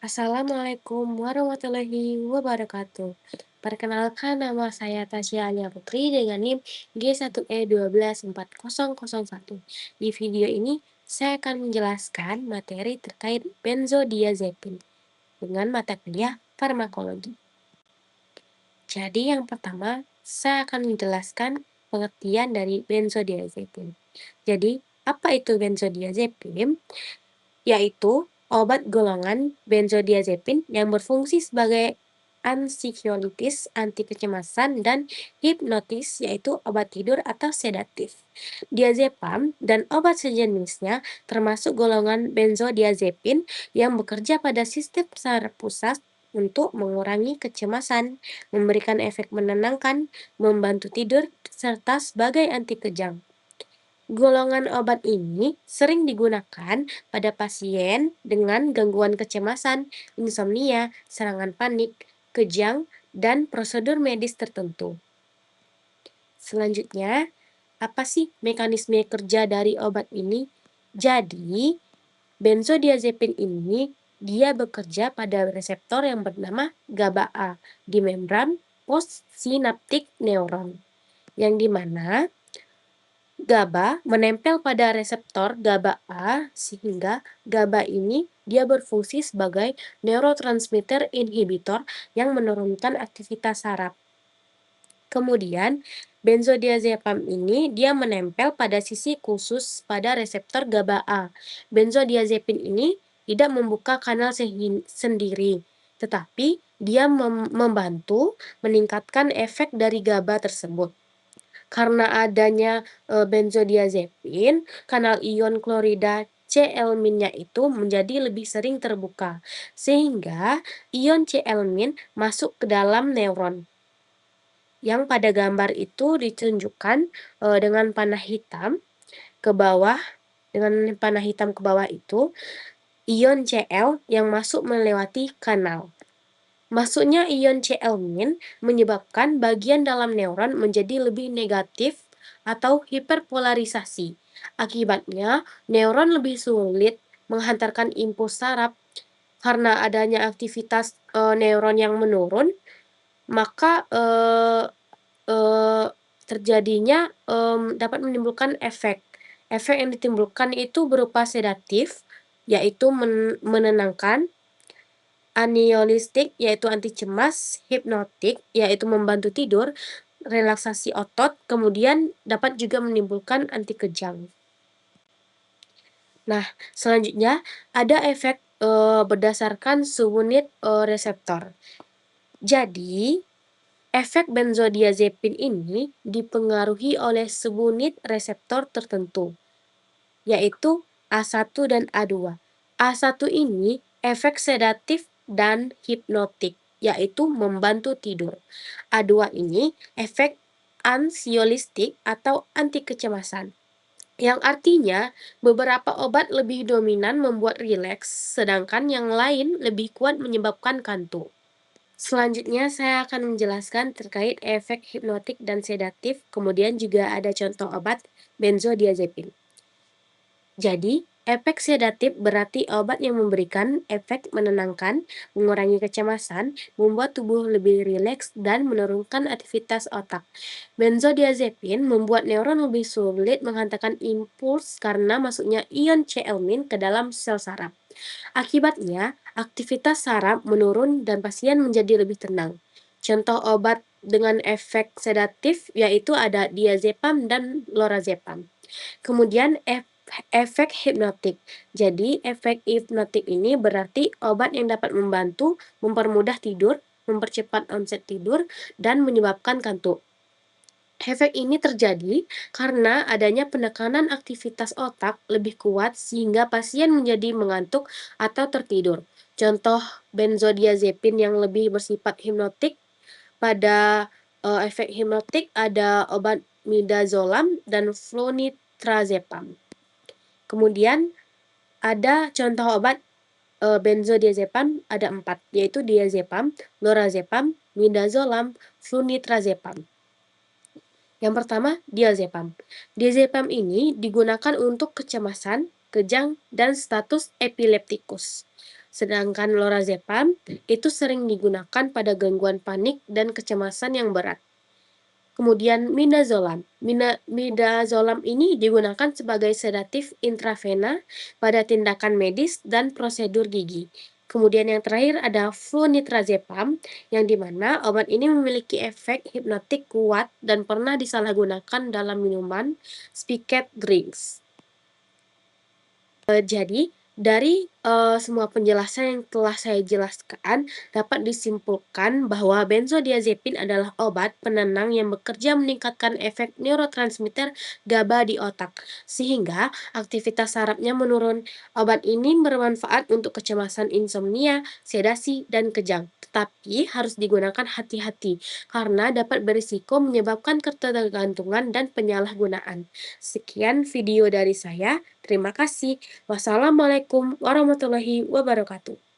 Assalamualaikum warahmatullahi wabarakatuh. Perkenalkan nama saya Tasya Alia Putri dengan NIM G1E1240001. Di video ini saya akan menjelaskan materi terkait benzodiazepin dengan mata kuliah farmakologi. Jadi yang pertama, saya akan menjelaskan pengertian dari benzodiazepin. Jadi, apa itu benzodiazepin? Yaitu obat golongan benzodiazepin yang berfungsi sebagai ansiolitis, anti kecemasan, dan hipnotis, yaitu obat tidur atau sedatif. Diazepam dan obat sejenisnya termasuk golongan benzodiazepin yang bekerja pada sistem saraf pusat untuk mengurangi kecemasan, memberikan efek menenangkan, membantu tidur, serta sebagai anti kejang. Golongan obat ini sering digunakan pada pasien dengan gangguan kecemasan, insomnia, serangan panik, kejang, dan prosedur medis tertentu. Selanjutnya, apa sih mekanisme kerja dari obat ini? Jadi, benzodiazepin ini dia bekerja pada reseptor yang bernama GABA-A di membran postsinaptik neuron, yang dimana GABA menempel pada reseptor GABA-A sehingga GABA ini dia berfungsi sebagai neurotransmitter inhibitor yang menurunkan aktivitas saraf. Kemudian, benzodiazepam ini dia menempel pada sisi khusus pada reseptor GABA-A. Benzodiazepin ini tidak membuka kanal sendiri, tetapi dia membantu meningkatkan efek dari GABA tersebut. Karena adanya benzodiazepin, kanal ion klorida C-elminnya itu menjadi lebih sering terbuka, sehingga ion C-elmin masuk ke dalam neuron. Yang pada gambar itu ditunjukkan dengan panah hitam ke bawah, dengan panah hitam ke bawah itu ion Cl yang masuk melewati kanal. Masuknya ion C-elmin menyebabkan bagian dalam neuron menjadi lebih negatif atau hiperpolarisasi. Akibatnya, neuron lebih sulit menghantarkan impuls saraf. Karena adanya aktivitas neuron yang menurun, maka terjadinya dapat menimbulkan efek. Efek yang ditimbulkan itu berupa sedatif, yaitu menenangkan, aniolistik yaitu anti cemas, hipnotik yaitu membantu tidur, relaksasi otot, kemudian dapat juga menimbulkan anti kejang. Nah, selanjutnya ada efek berdasarkan subunit reseptor. Jadi, efek benzodiazepin ini dipengaruhi oleh subunit reseptor tertentu, yaitu A1 dan A2. A1 ini efek sedatif dan hipnotik, yaitu membantu tidur. A2 ini efek ansiolistik atau anti kecemasan, yang artinya beberapa obat lebih dominan membuat rileks, sedangkan yang lain lebih kuat menyebabkan kantuk. Selanjutnya saya akan menjelaskan terkait efek hipnotik dan sedatif, kemudian juga ada contoh obat benzodiazepin. Jadi, efek sedatif berarti obat yang memberikan efek menenangkan, mengurangi kecemasan, membuat tubuh lebih rileks, dan menurunkan aktivitas otak. Benzodiazepin membuat neuron lebih sulit menghantarkan impuls karena masuknya ion C-elmin ke dalam sel saraf. Akibatnya, aktivitas saraf menurun dan pasien menjadi lebih tenang. Contoh obat dengan efek sedatif yaitu ada diazepam dan lorazepam. Kemudian efek hipnotik. Jadi, efek hipnotik ini berarti obat yang dapat membantu mempermudah tidur, mempercepat onset tidur, dan menyebabkan kantuk. Efek ini terjadi karena adanya penekanan aktivitas otak lebih kuat sehingga pasien menjadi mengantuk atau tertidur. Contoh benzodiazepin yang lebih bersifat hipnotik pada efek hipnotik ada obat midazolam dan flunitrazepam. Kemudian ada contoh obat benzodiazepam ada 4, yaitu diazepam, lorazepam, midazolam, flunitrazepam. Yang pertama, diazepam. Diazepam ini digunakan untuk kecemasan, kejang, dan status epileptikus. Sedangkan lorazepam itu sering digunakan pada gangguan panik dan kecemasan yang berat. Kemudian midazolam. Midazolam ini digunakan sebagai sedatif intravena pada tindakan medis dan prosedur gigi. Kemudian yang terakhir ada flunitrazepam, yang dimana obat ini memiliki efek hipnotik kuat dan pernah disalahgunakan dalam minuman spiket drinks. Jadi dari, semua penjelasan yang telah saya jelaskan, dapat disimpulkan bahwa benzodiazepin adalah obat penenang yang bekerja meningkatkan efek neurotransmitter GABA di otak, sehingga aktivitas sarafnya menurun. Obat ini bermanfaat untuk kecemasan insomnia, sedasi, dan kejang, tetapi harus digunakan hati-hati karena dapat berisiko menyebabkan ketergantungan dan penyalahgunaan. Sekian video dari saya, terima kasih. Wassalamualaikum warahmatullahi wabarakatuh.